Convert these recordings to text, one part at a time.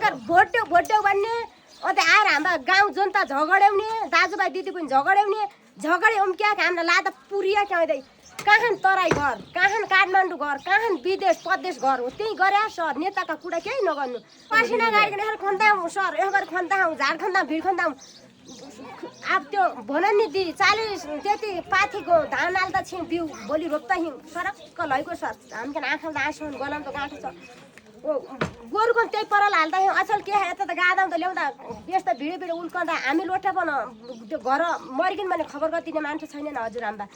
अगर भोट्यो भन्ने अन्त आएर हाम्रो गाउँ जनता झगड्याउने दाजुभाइ दिदीबहिनी झगड्याउने झगडे उम्क्या हामीलाई लादा पुरिया क्याउँदै कहाँ तराई घर कहाँ काठमाडौँ घर कहाँ विदेश प्रदेश घर हो त्यही गरे सर नेताका कुरा केही नगर्नु पसिना गाडीको यसरी खन्दाउँ सर यसरी खन्दाउँ झार खन्दाउँ भिड खन्दाउँ अब त्यो भन नि दि 40 त्यति पाथीको धान हाल्दा छियौँ बिउ भोलि रोप्दा हिउँ सरक्क लैको सर हामीको आँखामा आँसु गलाउँ त गाँठो छ गोरुको त्यही परल हाल्दा अचल के यता त गादाउँदा ल्याउँदा यस्तो भिडो उल्कँदा हामी लोटा पनि त्यो घर मर्किन भने खबर गरिदिने मान्छे छैन हजुरआमा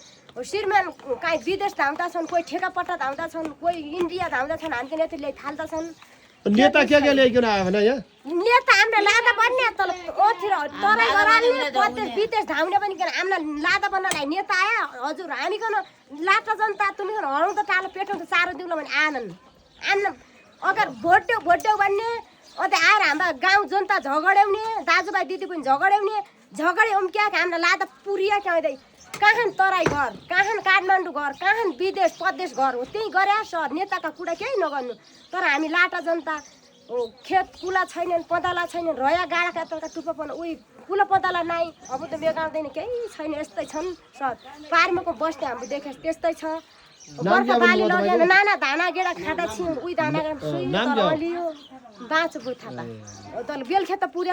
श्रीमान काहीँ विदेश धाउँदा छन् कोही ठेकापट्टा धाउँदा छन् कोही इन्डिया धाउँदा छन् हामीले नेतृत्वले थाल्दा छन् नेता के ल्याइकन आयो भने यहाँ नेता हामीलाई लादा बन्ने तल ओथिर तराई गराल्ने प्रदेश विदेश धाउने पनि किन हामीलाई लादा बन्नलाई नेता आयो हजुर हामीकन लाटा जनता तुमिकन हराउँ त टालो पेटाउँ त चारो दिउँला भने आनन् अगर भोट्यो भन्ने अन्त आएर हाम्रो गाउँ जनता झगड्याउने दाजुभाइ दिदीबहिनी झगड्याउने झगडे उम्क्या हामीलाई लादा पुरिया क्याउँदै कहाँ तराई घर कहाँ काठमाडौँ घर कहाँ विदेश प्रदेश घर हो त्यही गरे सर नेताका कुरा केही नगर्नु तर हामी लाटा जनता खेत कुला छैनन् पदाला छैनन् रया गाडा तलका टुप्पा पनि उही कुला पदाला नाइ अब त बेगाउँदैन केही छैन यस्तै छन् सर पार्मको बस्ने हाम्रो देखे त्यस्तै छ बर्खा बाली लगेन नाना धाना गेडा खाँदा छियौँ उही धाना लियो बाँचो थाहा तल बेलखेत त पुर्या